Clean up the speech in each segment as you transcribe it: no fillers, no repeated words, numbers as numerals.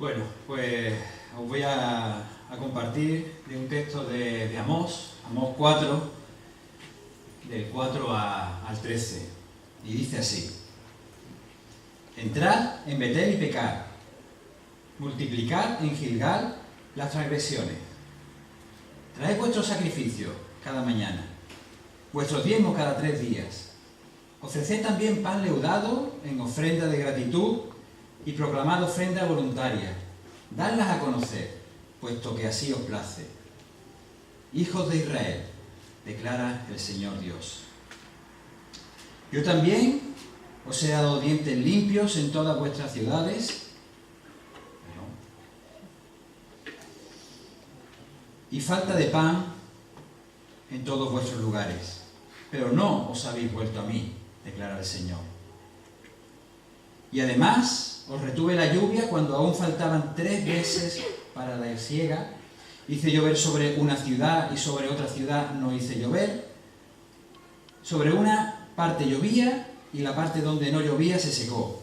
Bueno, pues os voy a compartir de un texto de Amós 4, del 4 al 13, y dice así: Entrad en Betel y pecad, multiplicad en Gilgal las transgresiones, traed vuestros sacrificios cada mañana, vuestros diezmos cada 3 días, ofreced también pan leudado en ofrenda de gratitud y proclamad ofrenda voluntaria, dadlas a conocer, puesto que así os place. Hijos de Israel, declara el Señor Dios. Yo también os he dado dientes limpios en todas vuestras ciudades y falta de pan en todos vuestros lugares, pero no os habéis vuelto a mí, declara el Señor. Y además os retuve la lluvia cuando aún faltaban 3 meses para la siega. Hice llover sobre una ciudad y sobre otra ciudad no hice llover. Sobre una parte llovía y la parte donde no llovía se secó.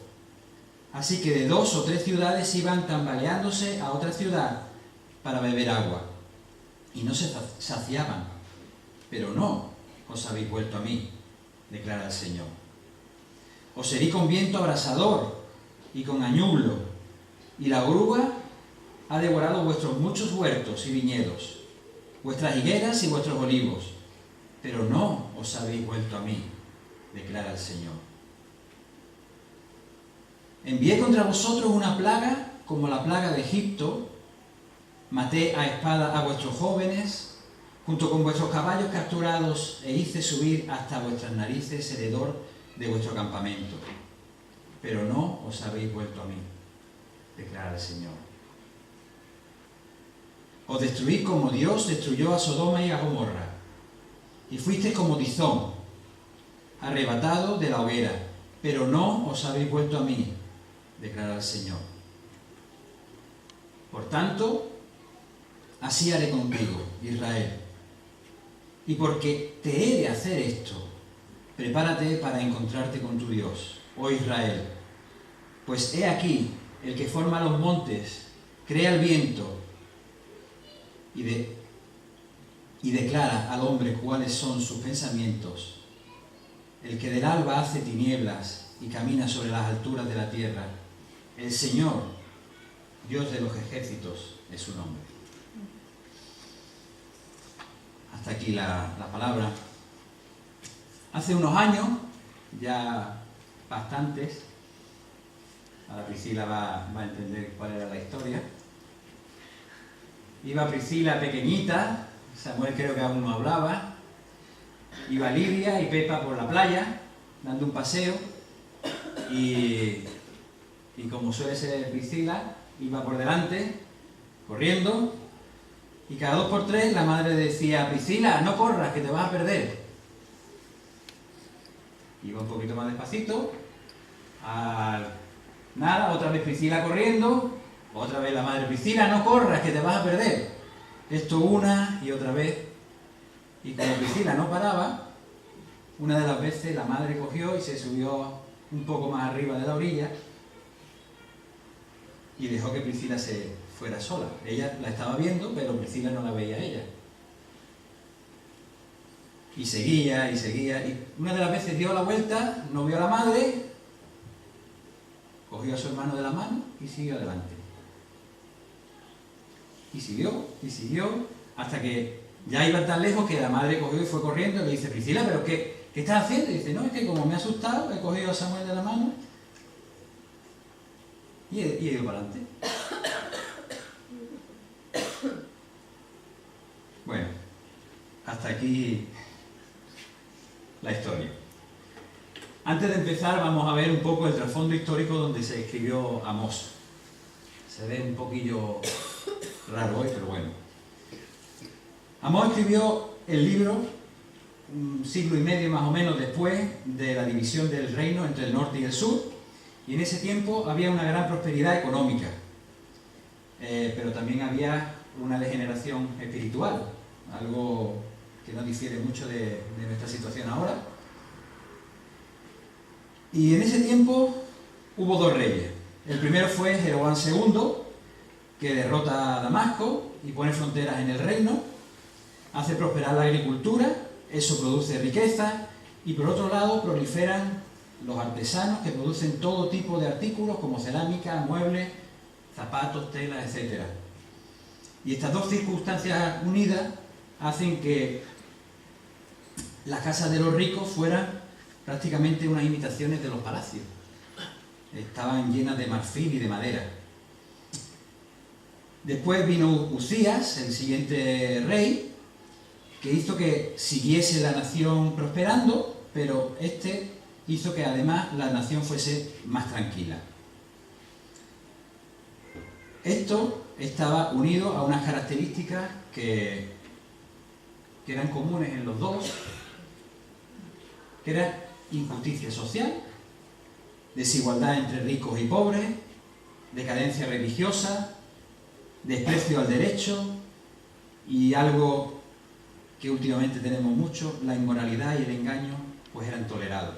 Así que de 2 o 3 ciudades iban tambaleándose a otra ciudad para beber agua. Y no se saciaban. Pero no os habéis vuelto a mí, declara el Señor. Os herí con viento abrasador y con añublo, y la oruga ha devorado vuestros muchos huertos y viñedos, vuestras higueras y vuestros olivos, pero no os habéis vuelto a mí, declara el Señor. Envié contra vosotros una plaga como la plaga de Egipto, maté a espada a vuestros jóvenes, junto con vuestros caballos capturados, e hice subir hasta vuestras narices heredor de vuestro campamento. Pero no os habéis vuelto a mí, declara el Señor. Os destruí como Dios destruyó a Sodoma y a Gomorra, y fuisteis como tizón, arrebatado de la hoguera, pero no os habéis vuelto a mí, declara el Señor. Por tanto, así haré contigo, Israel. Y porque te he de hacer esto, prepárate para encontrarte con tu Dios, oh Israel. Pues he aquí el que forma los montes, crea el viento y declara al hombre cuáles son sus pensamientos. El que del alba hace tinieblas y camina sobre las alturas de la tierra. El Señor, Dios de los ejércitos, es su nombre. Hasta aquí la palabra. Hace unos años, ya bastantes, ahora Priscila va a entender cuál era la historia. Iba Priscila pequeñita, Samuel creo que aún no hablaba, iba Lidia y Pepa por la playa, dando un paseo, y como suele ser Priscila, iba por delante, corriendo, y cada 2 por 3 la madre decía: Priscila, no corras, que te vas a perder. Iba un poquito más despacito, nada, otra vez Priscila corriendo, otra vez la madre: Priscila, no corras, que te vas a perder. Esto una y otra vez, y como Priscila no paraba, una de las veces la madre cogió y se subió un poco más arriba de la orilla y dejó que Priscila se fuera sola. Ella la estaba viendo, pero Priscila no la veía a ella. Y seguía, y una de las veces dio la vuelta, no vio a la madre, cogió a su hermano de la mano y siguió adelante. Y siguió, hasta que ya iba tan lejos que la madre cogió y fue corriendo y le dice: Priscila, ¿pero qué estás haciendo? Y dice: no, es que como me ha asustado, he cogido a Samuel de la mano y he ido para adelante. Bueno, hasta aquí la historia. Antes de empezar, vamos a ver un poco el trasfondo histórico donde se escribió Amós. Se ve un poquillo raro hoy, pero bueno. Amós escribió el libro un siglo y medio más o menos después de la división del reino entre el norte y el sur, y en ese tiempo había una gran prosperidad económica, pero también había una degeneración espiritual, algo que no difiere mucho de nuestra situación ahora. Y en ese tiempo hubo 2 reyes. El primero fue Jeroboam II, que derrota a Damasco y pone fronteras en el reino, hace prosperar la agricultura, eso produce riqueza, y por otro lado proliferan los artesanos que producen todo tipo de artículos como cerámica, muebles, zapatos, telas, etc. Y estas dos circunstancias unidas hacen que las casas de los ricos fueran prácticamente unas imitaciones de los palacios. Estaban llenas de marfil y de madera. Después vino Uzías, el siguiente rey, que hizo que siguiese la nación prosperando, pero este hizo que además la nación fuese más tranquila. Esto estaba unido a unas características que eran comunes en los dos, que era injusticia social, desigualdad entre ricos y pobres, decadencia religiosa, desprecio al derecho y algo que últimamente tenemos mucho, la inmoralidad y el engaño, pues eran tolerados.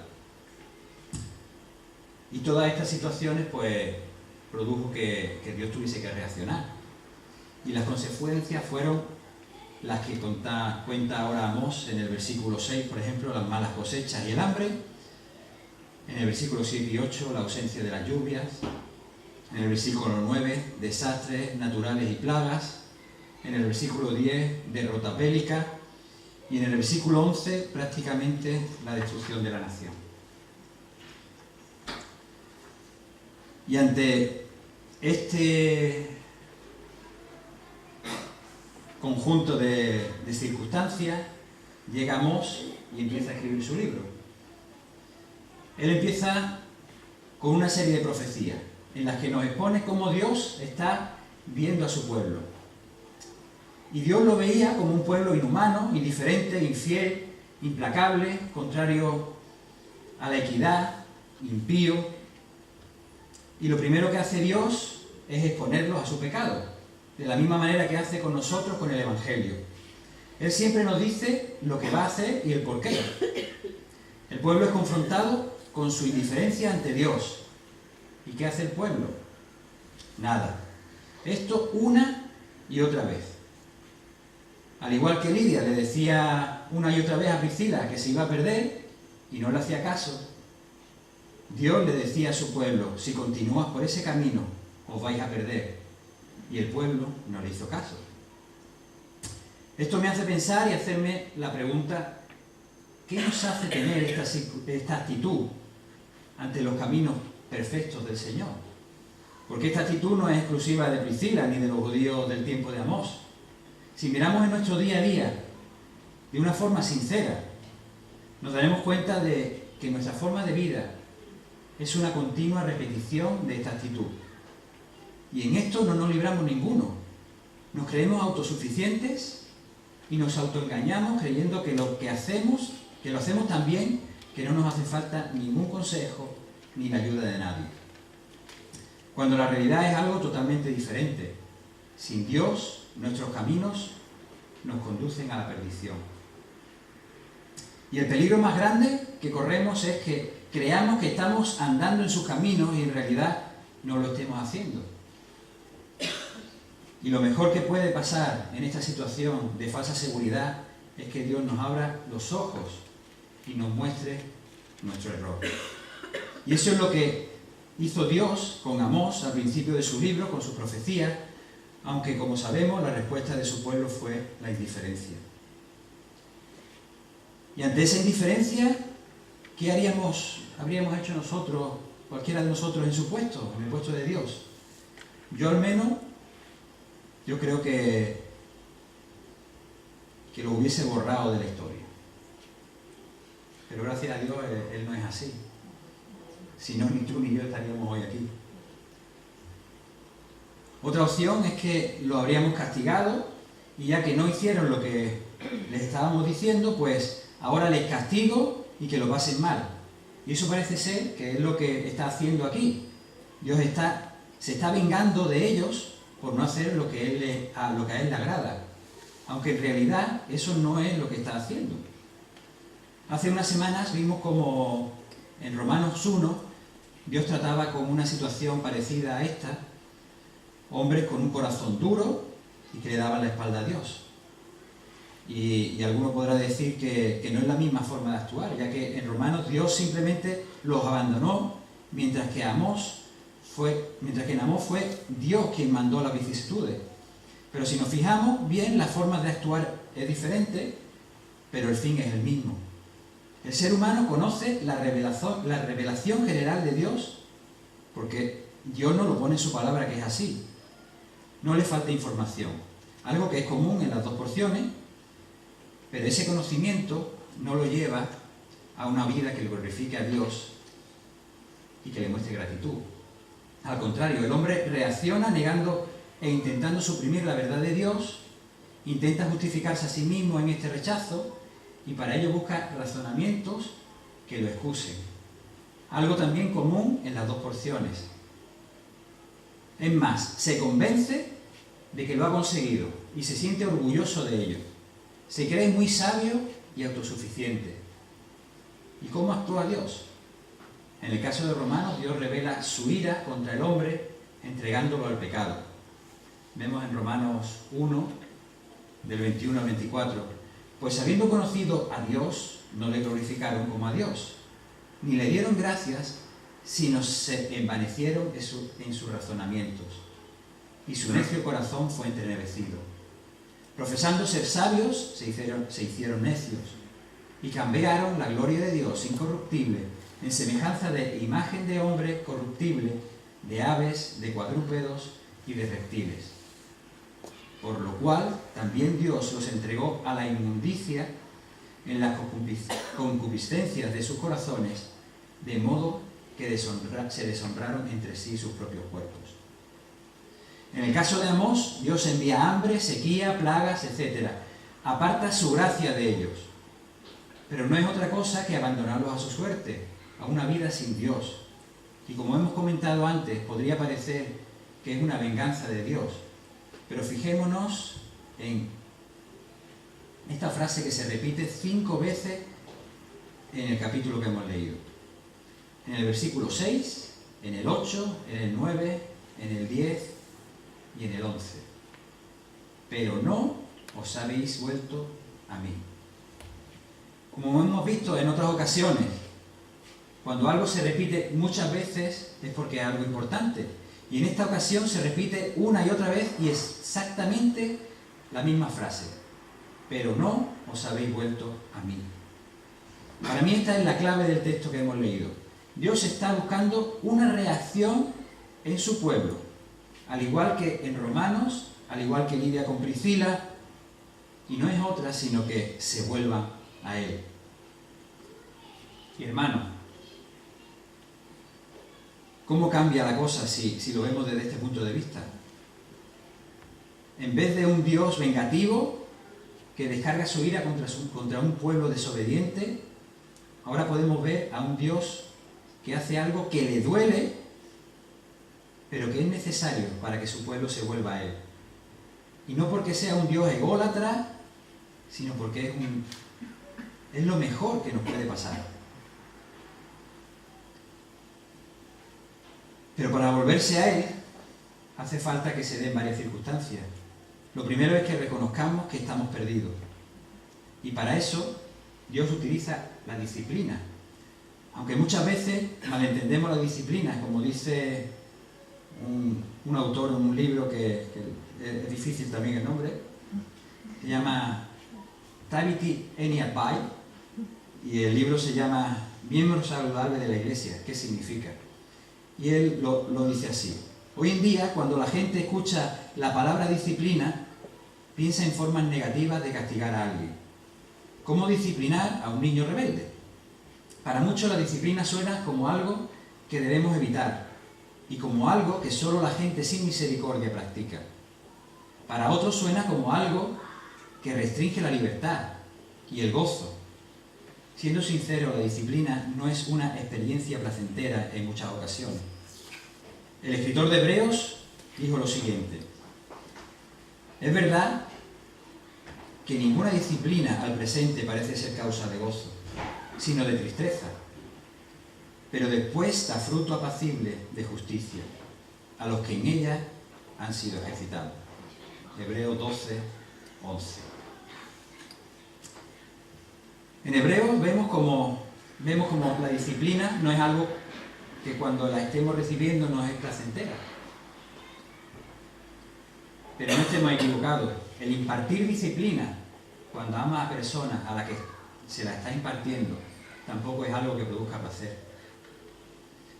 Y todas estas situaciones pues produjo que Dios tuviese que reaccionar. Y las consecuencias fueron las que cuenta ahora Amós en el versículo 6, por ejemplo, las malas cosechas y el hambre. En el versículo 7 y 8, la ausencia de las lluvias. En el versículo 9, desastres naturales y plagas. En el versículo 10, derrota bélica. Y en el versículo 11, prácticamente la destrucción de la nación. Y ante este conjunto de circunstancias, llega Amós y empieza a escribir su libro. Él empieza con una serie de profecías en las que nos expone cómo Dios está viendo a su pueblo. Y Dios lo veía como un pueblo inhumano, indiferente, infiel, implacable, contrario a la equidad, impío. Y lo primero que hace Dios es exponerlos a su pecado, de la misma manera que hace con nosotros con el Evangelio. Él siempre nos dice lo que va a hacer y el por qué. El pueblo es confrontado con su indiferencia ante Dios. ¿Y qué hace el pueblo? Nada. Esto una y otra vez. Al igual que Lidia le decía una y otra vez a Priscila que se iba a perder y no le hacía caso, Dios le decía a su pueblo, si continúas por ese camino, os vais a perder. Y el pueblo no le hizo caso. Esto me hace pensar y hacerme la pregunta, ¿qué nos hace tener esta actitud ante los caminos perfectos del Señor? Porque esta actitud no es exclusiva de Priscila ni de los judíos del tiempo de Amós. Si miramos en nuestro día a día de una forma sincera, nos daremos cuenta de que nuestra forma de vida es una continua repetición de esta actitud. Y en esto no nos libramos ninguno. Nos creemos autosuficientes y nos autoengañamos creyendo que lo hacemos tan bien que no nos hace falta ningún consejo ni la ayuda de nadie. Cuando la realidad es algo totalmente diferente. Sin Dios, nuestros caminos nos conducen a la perdición. Y el peligro más grande que corremos es que creamos que estamos andando en sus caminos y en realidad no lo estemos haciendo. Y lo mejor que puede pasar en esta situación de falsa seguridad es que Dios nos abra los ojos y nos muestre nuestro error. Y eso es lo que hizo Dios con Amós al principio de su libro, con su profecía, aunque como sabemos la respuesta de su pueblo fue la indiferencia. Y ante esa indiferencia, ¿qué habríamos hecho nosotros, cualquiera de nosotros en su puesto, en el puesto de Dios? Yo al menos, yo creo que lo hubiese borrado de la historia. Pero gracias a Dios, Él no es así. Si no, ni tú ni yo estaríamos hoy aquí. Otra opción es que lo habríamos castigado y ya que no hicieron lo que les estábamos diciendo, pues ahora les castigo y que lo pasen mal. Y eso parece ser que es lo que está haciendo aquí. Dios se está vengando de ellos por no hacer lo que a Él le agrada. Aunque en realidad eso no es lo que está haciendo. Hace unas semanas vimos como en Romanos 1 Dios trataba con una situación parecida a esta, hombres con un corazón duro y que le daban la espalda a Dios. Y alguno podrá decir que no es la misma forma de actuar, ya que en Romanos Dios simplemente los abandonó, mientras que en Amós fue Dios quien mandó las vicisitudes. Pero si nos fijamos bien, la forma de actuar es diferente, pero el fin es el mismo. El ser humano conoce la revelación general de Dios, porque Dios nos lo pone en su palabra que es así. No le falta información, algo que es común en las dos porciones, pero ese conocimiento no lo lleva a una vida que le glorifique a Dios y que le muestre gratitud. Al contrario, el hombre reacciona negando e intentando suprimir la verdad de Dios, intenta justificarse a sí mismo en este rechazo y para ello busca razonamientos que lo excusen. Algo también común en las dos porciones. Es más, se convence de que lo ha conseguido y se siente orgulloso de ello. Se cree muy sabio y autosuficiente. ¿Y cómo actúa Dios? En el caso de Romanos, Dios revela su ira contra el hombre entregándolo al pecado. Vemos en Romanos 1, del 21 al 24, pues habiendo conocido a Dios, no le glorificaron como a Dios, ni le dieron gracias, sino se envanecieron en sus razonamientos, y su necio corazón fue entenebrecido. Profesando ser sabios, se hicieron necios, y cambiaron la gloria de Dios incorruptible en semejanza de imagen de hombre corruptible, de aves, de cuadrúpedos y de reptiles. Por lo cual también Dios los entregó a la inmundicia en las concupiscencias de sus corazones, de modo que se deshonraron entre sí sus propios cuerpos. En el caso de Amós, Dios envía hambre, sequía, plagas, etc. Aparta su gracia de ellos. Pero no es otra cosa que abandonarlos a su suerte, a una vida sin Dios. Y como hemos comentado antes, podría parecer que es una venganza de Dios. Pero fijémonos en esta frase que se repite 5 veces en el capítulo que hemos leído. En el versículo 6, en el 8, en el 9, en el 10 y en el 11. Pero no os habéis vuelto a mí. Como hemos visto en otras ocasiones, cuando algo se repite muchas veces es porque es algo importante. Y en esta ocasión se repite una y otra vez y es exactamente la misma frase. Pero no os habéis vuelto a mí. Para mí esta es la clave del texto que hemos leído. Dios está buscando una reacción en su pueblo. Al igual que en Romanos, al igual que Lidia con Priscila. Y no es otra sino que se vuelvan a Él. Y hermano, ¿cómo cambia la cosa si lo vemos desde este punto de vista? En vez de un Dios vengativo que descarga su ira contra un pueblo desobediente, ahora podemos ver a un Dios que hace algo que le duele, pero que es necesario para que su pueblo se vuelva a Él. Y no porque sea un Dios ególatra, sino porque es lo mejor que nos puede pasar. Pero para volverse a Él, hace falta que se den varias circunstancias. Lo primero es que reconozcamos que estamos perdidos. Y para eso, Dios utiliza la disciplina. Aunque muchas veces malentendemos la disciplina, como dice un autor en un libro que es difícil también el nombre, se llama Taviti Eniapai, y el libro se llama Miembro saludable de la Iglesia. ¿Qué significa? Y él lo dice así. Hoy en día, cuando la gente escucha la palabra disciplina, piensa en formas negativas de castigar a alguien. ¿Cómo disciplinar a un niño rebelde? Para muchos la disciplina suena como algo que debemos evitar y como algo que solo la gente sin misericordia practica. Para otros suena como algo que restringe la libertad y el gozo. Siendo sincero, la disciplina no es una experiencia placentera en muchas ocasiones. El escritor de Hebreos dijo lo siguiente: es verdad que ninguna disciplina al presente parece ser causa de gozo, sino de tristeza, pero después da fruto apacible de justicia a los que en ella han sido ejercitados. Hebreos 12, 11. En Hebreos vemos como la disciplina no es algo que cuando la estemos recibiendo nos es placentera. Pero no estemos equivocados. El impartir disciplina cuando amas a personas a las que se la está impartiendo tampoco es algo que produzca placer.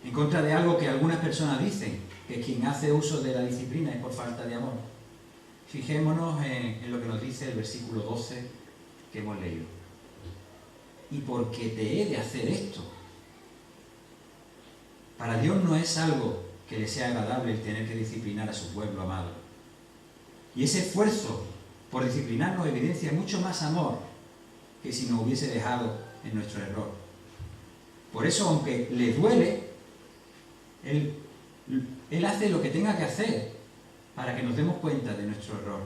En contra de algo que algunas personas dicen, que quien hace uso de la disciplina es por falta de amor. Fijémonos en lo que nos dice el versículo 12 que hemos leído. Y porque te he de hacer esto. Para Dios no es algo que le sea agradable el tener que disciplinar a su pueblo amado. Y ese esfuerzo por disciplinarnos evidencia mucho más amor que si nos hubiese dejado en nuestro error. Por eso, aunque le duele, Él hace lo que tenga que hacer para que nos demos cuenta de nuestro error.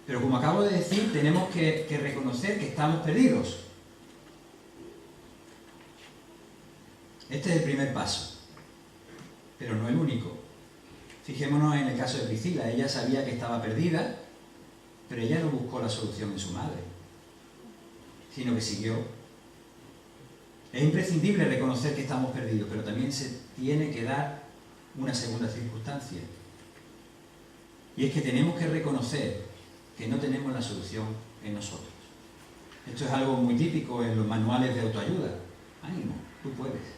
Pero como acabo de decir, tenemos que reconocer que estamos perdidos. Este es el primer paso, pero no el único. Fijémonos en el caso de Priscila. Ella sabía que estaba perdida, pero ella no buscó la solución en su madre, sino que siguió. Es imprescindible reconocer que estamos perdidos, pero también se tiene que dar una segunda circunstancia. Y es que tenemos que reconocer que no tenemos la solución en nosotros. Esto es algo muy típico en los manuales de autoayuda. Ánimo, tú puedes.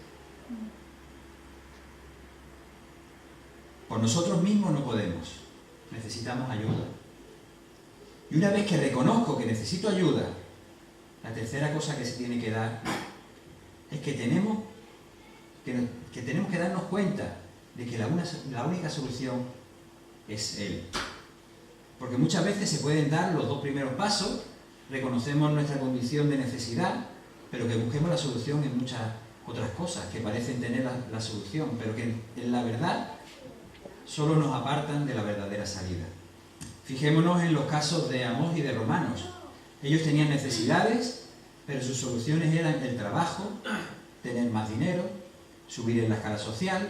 Por nosotros mismos no podemos. Necesitamos ayuda. Y una vez que reconozco que necesito ayuda, la tercera cosa que se tiene que dar es que tenemos que darnos cuenta de que la única solución es Él. Porque muchas veces se pueden dar los dos primeros pasos, reconocemos nuestra condición de necesidad, pero que busquemos la solución en muchas otras cosas que parecen tener la solución, pero que en la verdad solo nos apartan de la verdadera salida. Fijémonos en los casos de Amós y de Romanos. Ellos tenían necesidades, pero sus soluciones eran el trabajo, tener más dinero, subir en la escala social,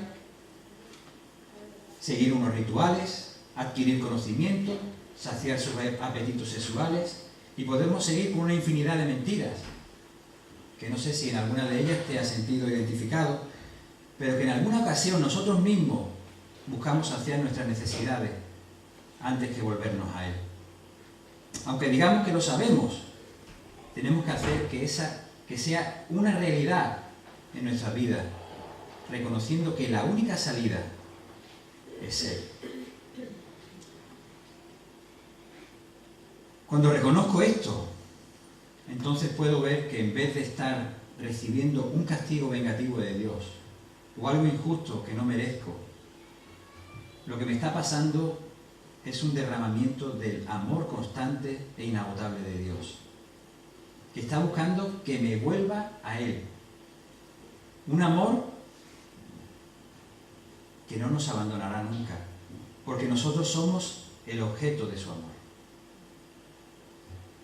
seguir unos rituales, adquirir conocimiento, saciar sus apetitos sexuales, y podemos seguir con una infinidad de mentiras, que no sé si en alguna de ellas te has sentido identificado, pero que en alguna ocasión nosotros mismos buscamos saciar nuestras necesidades antes que volvernos a Él. Aunque digamos que lo sabemos, tenemos que hacer que sea una realidad en nuestra vida, reconociendo que la única salida es Él. Cuando reconozco esto, entonces puedo ver que en vez de estar recibiendo un castigo vengativo de Dios o algo injusto que no merezco, lo que me está pasando es un derramamiento del amor constante e inagotable de Dios, que está buscando que me vuelva a Él. Un amor que no nos abandonará nunca, porque nosotros somos el objeto de su amor.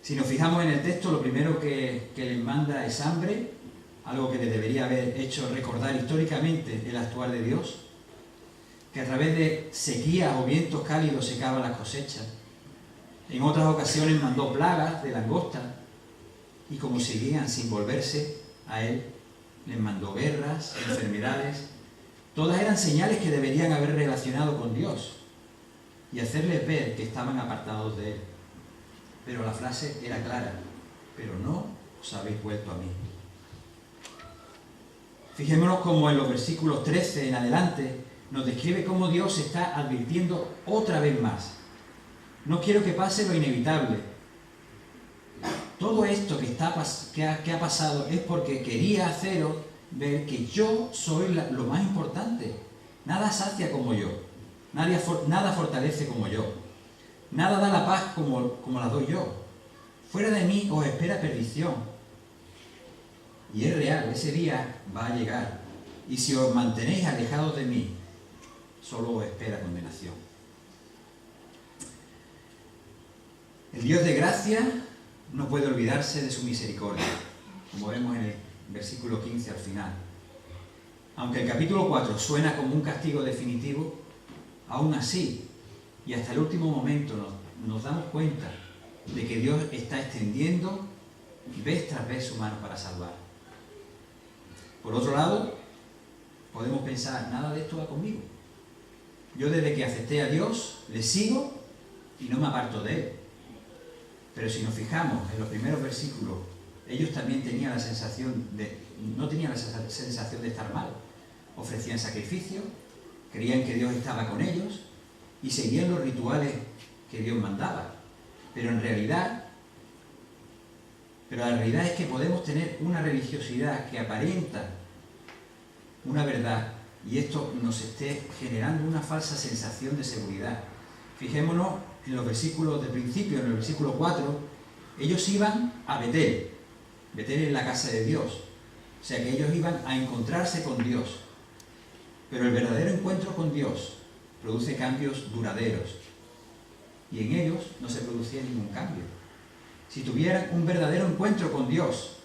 Si nos fijamos en el texto, lo primero que les manda es hambre, algo que les debería haber hecho recordar históricamente el actuar de Dios, que a través de sequías o vientos cálidos secaba las cosechas. En otras ocasiones mandó plagas de langosta, y como seguían sin volverse a Él, les mandó guerras, enfermedades. Todas eran señales que deberían haber relacionado con Dios y hacerles ver que estaban apartados de Él. Pero la frase era clara: pero no os habéis vuelto a mí. Fijémonos cómo en los versículos 13 en adelante nos describe cómo Dios está advirtiendo otra vez más. No quiero que pase lo inevitable. Todo esto que ha pasado es porque quería haceros ver que yo soy lo más importante. Nada sacia como yo. Nada fortalece como yo. Nada da la paz como la doy yo. Fuera de mí os espera perdición. Y es real, ese día va a llegar. Y si os mantenéis alejados de mí, solo os espera condenación. El Dios de gracia no puede olvidarse de su misericordia, como vemos en el versículo 15 al final. Aunque el capítulo 4 suena como un castigo definitivo, aún así, y hasta el último momento nos damos cuenta de que Dios está extendiendo vez tras vez su mano para salvar. Por otro lado, podemos pensar, nada de esto va conmigo. Yo desde que acepté a Dios, le sigo y no me aparto de Él. Pero si nos fijamos en los primeros versículos, ellos también tenían la sensación no tenían la sensación de estar mal. Ofrecían sacrificios, creían que Dios estaba con ellos y seguían los rituales que Dios mandaba. Pero la realidad es que podemos tener una religiosidad que aparenta una verdad y esto nos esté generando una falsa sensación de seguridad. Fijémonos en los versículos del principio, en el versículo 4, ellos iban a Betel. Betel es la casa de Dios. O sea que ellos iban a encontrarse con Dios. Pero el verdadero encuentro con Dios produce cambios duraderos. Y en ellos no se producía ningún cambio. Si tuvieran un verdadero encuentro con Dios,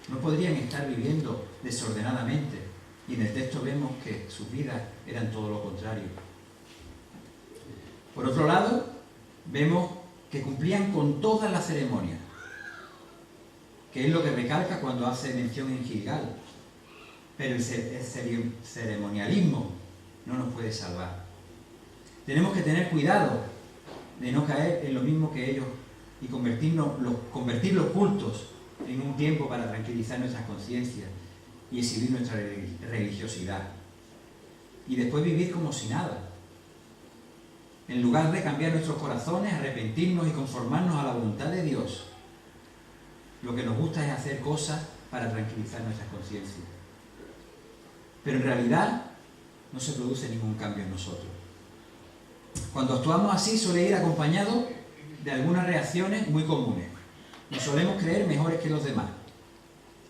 no podrían estar viviendo desordenadamente. Y en el texto vemos que sus vidas eran todo lo contrario. Por otro lado, vemos que cumplían con todas las ceremonias, que es lo que recalca cuando hace mención en Gilgal. Pero el ceremonialismo no nos puede salvar. Tenemos que tener cuidado de no caer en lo mismo que ellos y convertir los cultos en un tiempo para tranquilizar nuestras conciencias y exhibir nuestra religiosidad. Y después vivir como si nada. En lugar de cambiar nuestros corazones, arrepentirnos y conformarnos a la voluntad de Dios, lo que nos gusta es hacer cosas para tranquilizar nuestras conciencias. Pero en realidad no se produce ningún cambio en nosotros. Cuando actuamos así suele ir acompañado de algunas reacciones muy comunes. Nos solemos creer mejores que los demás.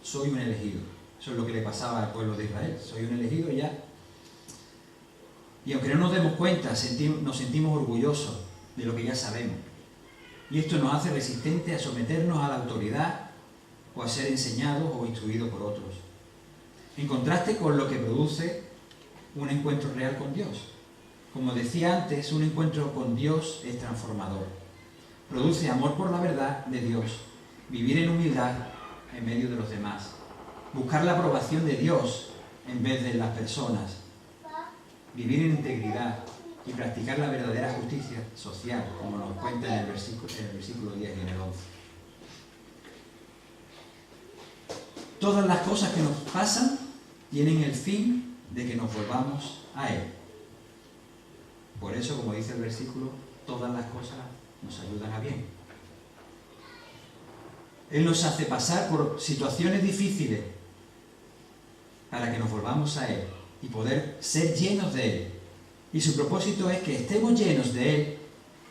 Soy un elegido. Eso es lo que le pasaba al pueblo de Israel. Soy un elegido ya. Y aunque no nos demos cuenta, nos sentimos orgullosos de lo que ya sabemos. Y esto nos hace resistentes a someternos a la autoridad o a ser enseñados o instruidos por otros. En contraste con lo que produce un encuentro real con Dios. Como decía antes, un encuentro con Dios es transformador. Produce amor por la verdad de Dios, vivir en humildad en medio de los demás, buscar la aprobación de Dios en vez de las personas, vivir en integridad y practicar la verdadera justicia social, como nos cuenta en el versículo 10 y en el 11. Todas las cosas que nos pasan tienen el fin de que nos volvamos a Él. Por eso, como dice el versículo, todas las cosas nos ayudan a bien. Él nos hace pasar por situaciones difíciles para que nos volvamos a Él y poder ser llenos de Él. Y su propósito es que estemos llenos de Él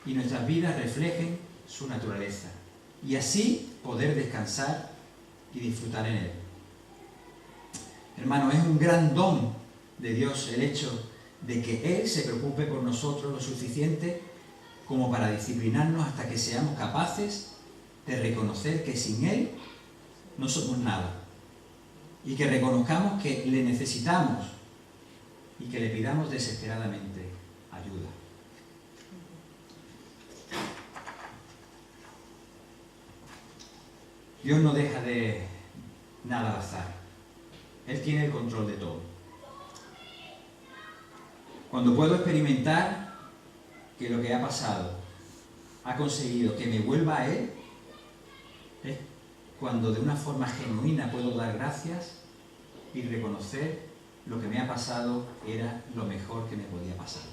y nuestras vidas reflejen su naturaleza. Y así poder descansar y disfrutar en Él. Hermano, es un gran don de Dios el hecho de que Él se preocupe por nosotros lo suficiente como para disciplinarnos hasta que seamos capaces de reconocer que sin Él no somos nada y que reconozcamos que le necesitamos y que le pidamos desesperadamente ayuda. Dios no deja de nada al azar. Él tiene el control de todo. Cuando puedo experimentar que lo que ha pasado ha conseguido que me vuelva a Él, es cuando de una forma genuina puedo dar gracias y reconocer lo que me ha pasado era lo mejor que me podía pasar.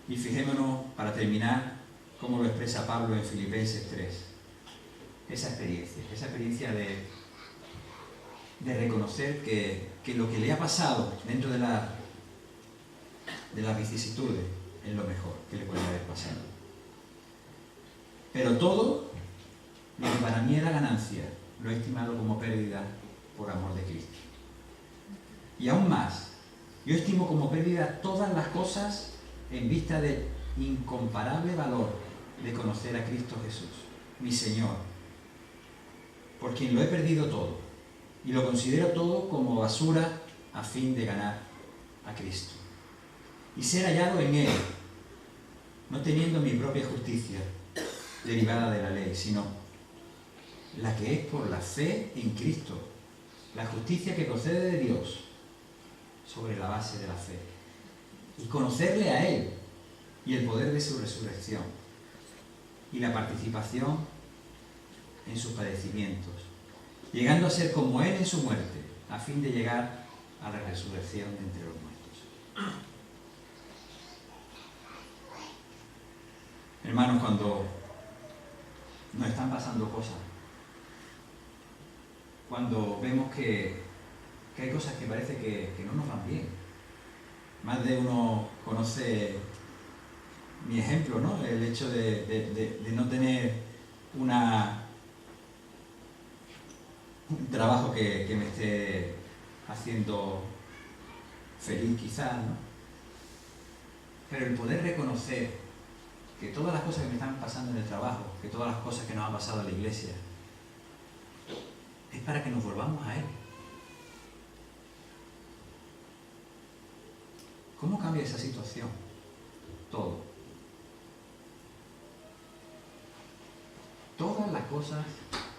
Y fijémonos, para terminar, cómo lo expresa Pablo en Filipenses 3. Esa experiencia de reconocer que lo que le ha pasado dentro de las vicisitudes es lo mejor que le puede haber pasado. Pero todo lo que para mí era ganancia, lo he estimado como pérdida por amor de Cristo. Y aún más, yo estimo como pérdida todas las cosas en vista del incomparable valor de conocer a Cristo Jesús, mi Señor, por quien lo he perdido todo y lo considero todo como basura a fin de ganar a Cristo. y ser hallado en Él, no teniendo mi propia justicia derivada de la ley, sino la que es por la fe en Cristo, la justicia que procede de Dios sobre la base de la fe, y conocerle a Él y el poder de su resurrección y la participación en sus padecimientos, llegando a ser como Él en su muerte, a fin de llegar a la resurrección de entre los muertos. Hermanos, cuando nos están pasando cosas, cuando vemos que hay cosas que parece que no nos van bien, más de uno conoce mi ejemplo, ¿no? El hecho de no tener un trabajo que me esté haciendo feliz quizás, ¿no? Pero el poder reconocer que todas las cosas que me están pasando en el trabajo, que todas las cosas que nos han pasado en la iglesia, es para que nos volvamos a Él. ¿Cómo cambia esa situación? Todo. Todas las cosas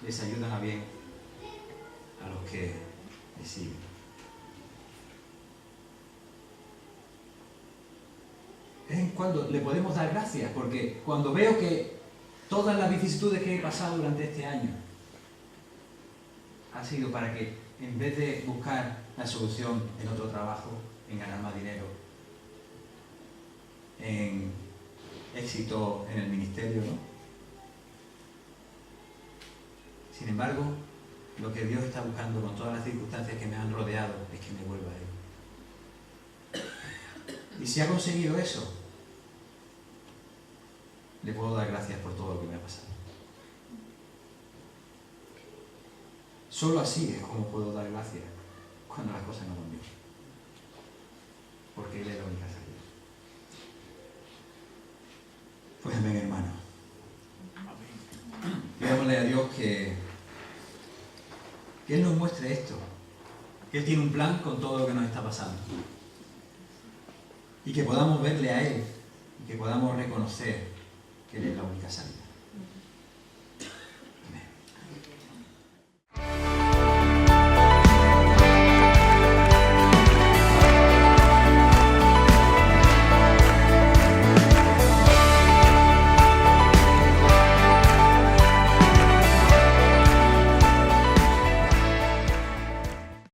les ayudan a bien a los que les siguen. Es en cuando le podemos dar gracias, porque cuando veo que todas las vicisitudes que he pasado durante este año ha sido para que, en vez de buscar la solución en otro trabajo, en ganar más dinero, en éxito en el ministerio, ¿no? Sin embargo, lo que Dios está buscando con todas las circunstancias que me han rodeado es que me vuelva a Él. Y si ha conseguido eso, le puedo dar gracias por todo lo que me ha pasado. Solo así es como puedo dar gracias cuando las cosas no van bien. Porque Él es la única salida. Pues amén, hermano. Pidámosle a Dios que Él nos muestre esto, que Él tiene un plan con todo lo que nos está pasando. Y que podamos verle a Él y que podamos reconocer que Él es la única salida.